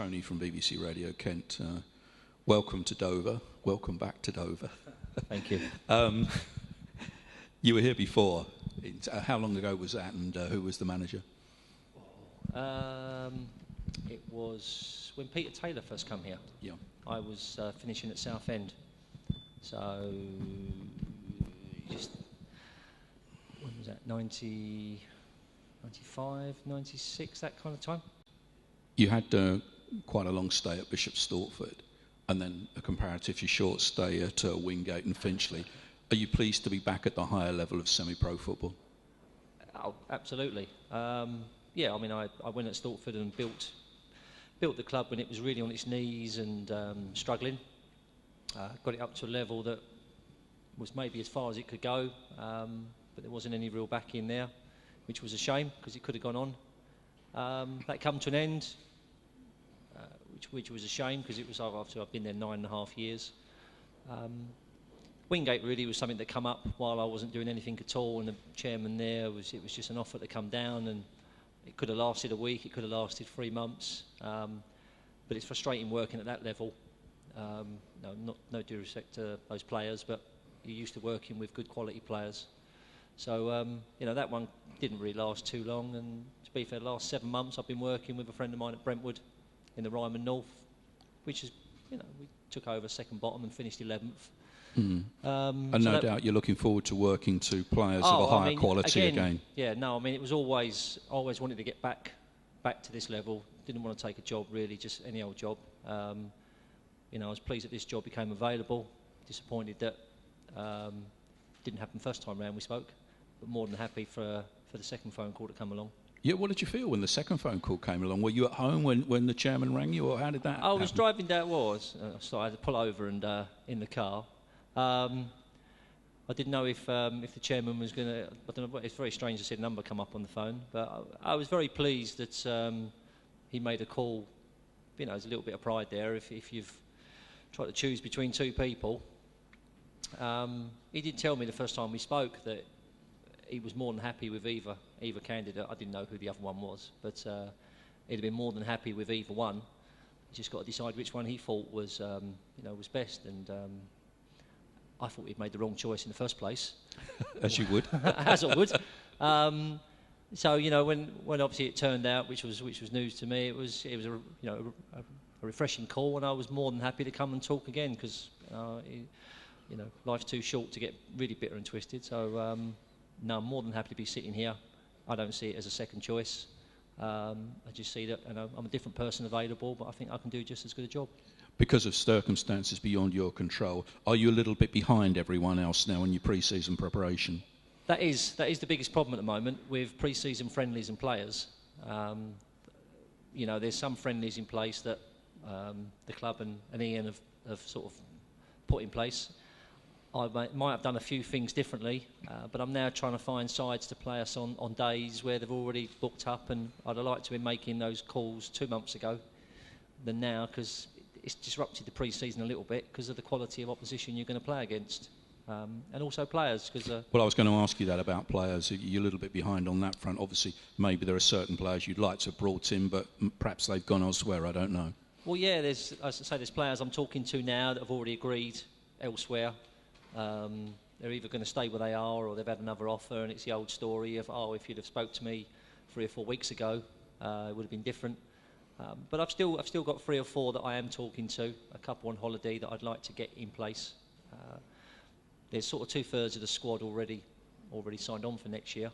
Tony from BBC Radio Kent. Welcome to Dover. Welcome back to Dover. Thank you. You were here before. How long ago was that, and who was the manager? It was when Peter Taylor first came here. Yeah. I was finishing at Southend. So, just, when was that, 90, 95, 96, that kind of time? You had quite a long stay at Bishop Stortford, and then a comparatively short stay at Wingate and Finchley. Are you pleased to be back at the higher level of semi-pro football? Oh, absolutely. Yeah, I mean, I went at Stortford and built the club when it was really on its knees and struggling. Got it up to a level that was maybe as far as it could go, but there wasn't any real backing there, which was a shame because it could have gone on. That come to an end, which was a shame because it was after I've been there 9.5 years. Wingate really was something that come up while I wasn't doing anything at all, and the chairman there it was just an offer to come down, and it could have lasted a week, it could have lasted 3 months, but it's frustrating working at that level. No due respect to those players, but you're used to working with good quality players. So that one didn't really last too long, and to be fair, the last 7 months I've been working with a friend of mine at Brentwood in the Ryman North, which is, we took over second bottom and finished 11th. Mm. And no doubt you're looking forward to working to players of a higher quality again. Yeah, no, I mean, it was always wanted to get back to this level. Didn't want to take a job really, just any old job. I was pleased that this job became available. Disappointed that didn't happen first time round we spoke, but more than happy for the second phone call to come along. Yeah, what did you feel when the second phone call came along? Were you at home when the chairman rang you, or how did that happen? I was driving down, so I had to pull over and in the car. I didn't know if the chairman was going to... I don't know, it's very strange to see the number come up on the phone, but I was very pleased that he made a call. There's a little bit of pride there if you've tried to choose between two people. He did tell me the first time we spoke that he was more than happy with either candidate. I didn't know who the other one was, but he'd have been more than happy with either one. He just got to decide which one he thought was best, and I thought he'd made the wrong choice in the first place. As you would. As I would. So when obviously it turned out, which was news to me, it was a refreshing call, and I was more than happy to come and talk again because life's too short to get really bitter and twisted. So no, I'm more than happy to be sitting here. I don't see it as a second choice. I just see that I'm a different person available, but I think I can do just as good a job. Because of circumstances beyond your control, are you a little bit behind everyone else now in your pre-season preparation? That is the biggest problem at the moment with pre-season friendlies and players. There's some friendlies in place that the club and Ian have sort of put in place. I might have done a few things differently, but I'm now trying to find sides to play us on days where they've already booked up, and I'd have liked to have been making those calls 2 months ago than now, because it's disrupted the pre-season a little bit because of the quality of opposition you're going to play against, and also players. Well, I was going to ask you that about players. You're a little bit behind on that front. Obviously, maybe there are certain players you'd like to have brought in, but perhaps they've gone elsewhere. I don't know. Well, yeah, there's players I'm talking to now that have already agreed elsewhere. They're either going to stay where they are, or they've had another offer, and it's the old story of, if you'd have spoke to me 3 or 4 weeks ago, it would have been different. But I've still got 3 or 4 that I am talking to, a couple on holiday that I'd like to get in place. There's sort of 2/3 of the squad already signed on for next year.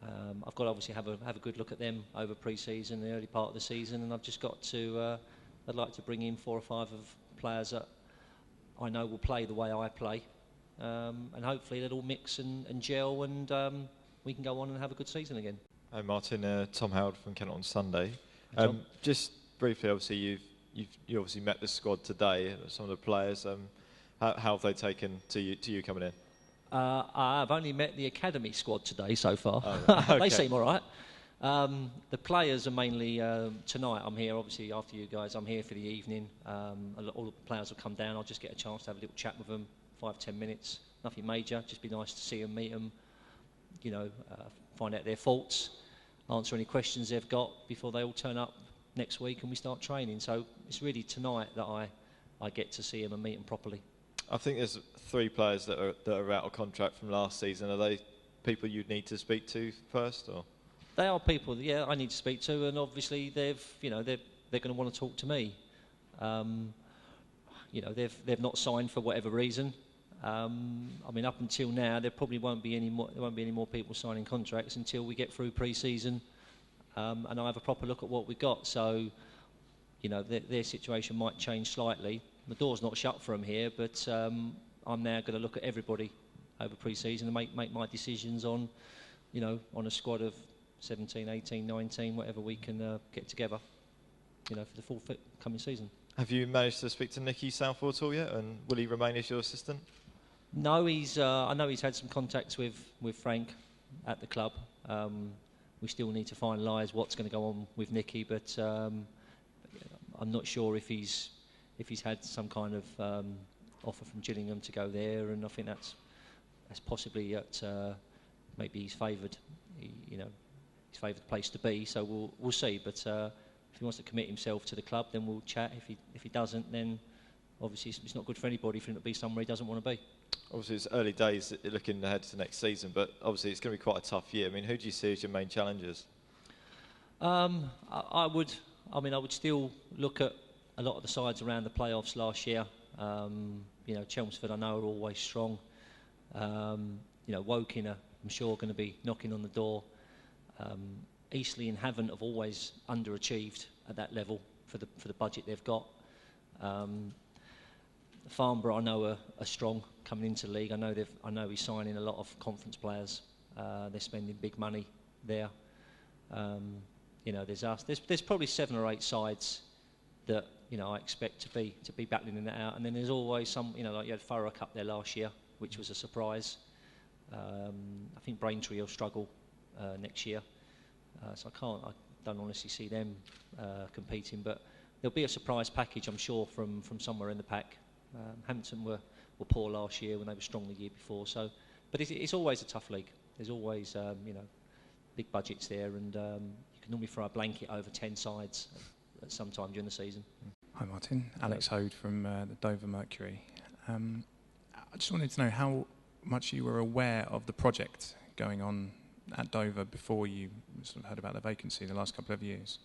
I've got to obviously have a good look at them over pre-season, the early part of the season, and I've just got to. I'd like to bring in 4 or 5 of players that I know will play the way I play, and hopefully they'll all mix and gel, and we can go on and have a good season again. Hi Martin, Tom Howard from Kent on Sunday. Just briefly, obviously you obviously met the squad today. Some of the players. How have they taken to you coming in? I've only met the academy squad today so far. Oh, right. Okay. They seem all right. The players are mainly tonight. I'm here, obviously, after you guys. I'm here for the evening. All the players will come down. I'll just get a chance to have a little chat with them, 5-10 minutes. Nothing major. Just be nice to see them, meet them. Find out their faults, answer any questions they've got before they all turn up next week and we start training. So it's really tonight that I get to see him and meet him properly. I think there's 3 players that are out of contract from last season. Are they people you'd need to speak to first, or? They are people that, I need to speak to, and obviously they're going to want to talk to me. They've not signed for whatever reason. I mean, up until now, there probably won't be any more people signing contracts until we get through pre-season, and I have a proper look at what we've got. So, their situation might change slightly. The door's not shut for them here, but I'm now going to look at everybody over pre-season and make my decisions on a squad of 17, 18, 19, whatever we can get together, for the full coming season. Have you managed to speak to Nicky Southall at all yet, and will he remain as your assistant? No, I know he's had some contacts with Frank at the club. We still need to finalise what's going to go on with Nicky, but I'm not sure if he's had some kind of offer from Gillingham to go there, and I think that's possibly at maybe his favoured, his favoured place to be. So we'll see. But if he wants to commit himself to the club, then we'll chat. If he doesn't, then obviously it's not good for anybody for him to be somewhere he doesn't want to be. Obviously, it's early days looking ahead to next season, but obviously it's going to be quite a tough year. I mean, who do you see as your main challengers? I would still look at a lot of the sides around the playoffs last year. Chelmsford, I know, are always strong. Woking are, I'm sure, going to be knocking on the door. Eastleigh and Havant have always underachieved at that level for the budget they've got. Farnborough, I know, are strong coming into the league. I know he's signing a lot of conference players. They're spending big money there. There's us. There's probably 7 or 8 sides that I expect to be battling that out. And then there's always some, like you had Thurrock up there last year, which was a surprise. I think Braintree will struggle next year. So I don't honestly see them competing, but there'll be a surprise package, I'm sure, from somewhere in the pack. Hampton were poor last year when they were strong the year before. So, but it's always a tough league. There's always big budgets there, and you can normally throw a blanket over 10 sides at some time during the season. Hi Martin, Alex Hode from the Dover Mercury. I just wanted to know how much you were aware of the project going on at Dover before you sort of heard about the vacancy the last couple of years.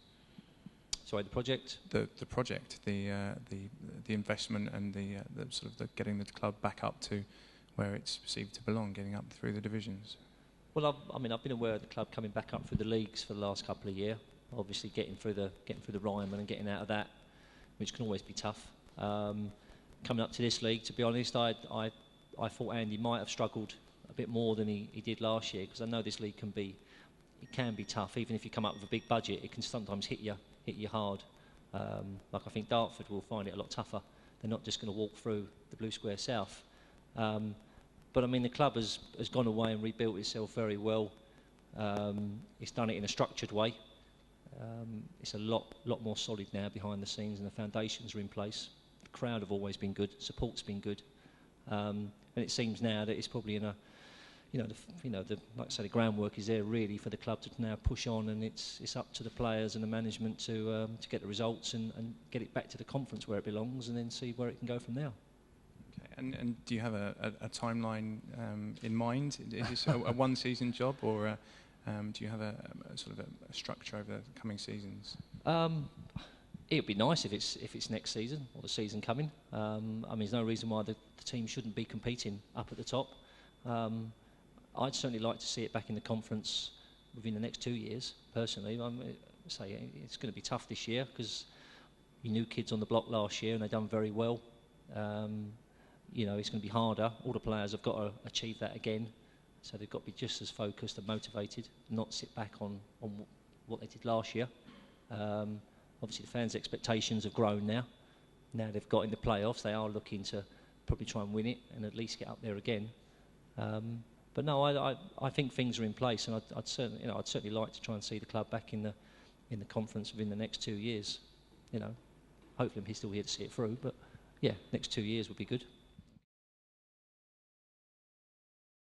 Sorry, the project? The project, the investment and the sort of the getting the club back up to where it's perceived to belong, getting up through the divisions. Well, I've been aware of the club coming back up through the leagues for the last couple of years. Obviously, getting through the Ryman and getting out of that, which can always be tough. Coming up to this league, to be honest, I thought Andy might have struggled a bit more than he did last year, because I know this league can be tough. Even if you come up with a big budget, it can sometimes hit you hard. Like I think Dartford will find it a lot tougher. They're not just going to walk through the Blue Square South. But I mean, the club has gone away and rebuilt itself very well. It's done it in a structured way. It's a lot more solid now behind the scenes, and the foundations are in place. The crowd have always been good. Support's been good, and it seems now that it's probably in a, like I say, the groundwork is there really for the club to now push on, and it's up to the players and the management to get the results and get it back to the conference where it belongs, and then see where it can go from there. Okay. And do you have a timeline in mind? Is this a one-season job, or do you have a sort of a structure over the coming seasons? It would be nice if it's next season or the season coming. There's no reason why the team shouldn't be competing up at the top. I'd certainly like to see it back in the conference within the next 2 years, personally. It's going to be tough this year because we knew kids on the block last year and they've done very well. It's going to be harder. All the players have got to achieve that again. So they've got to be just as focused and motivated, not sit back on what they did last year. Obviously, the fans' expectations have grown now. Now they've got in the playoffs, they are looking to probably try and win it and at least get up there again. But no, I think things are in place, and I'd certainly like to try and see the club back in the conference within the next 2 years. Hopefully he's still here to see it through. But yeah, next 2 years would be good.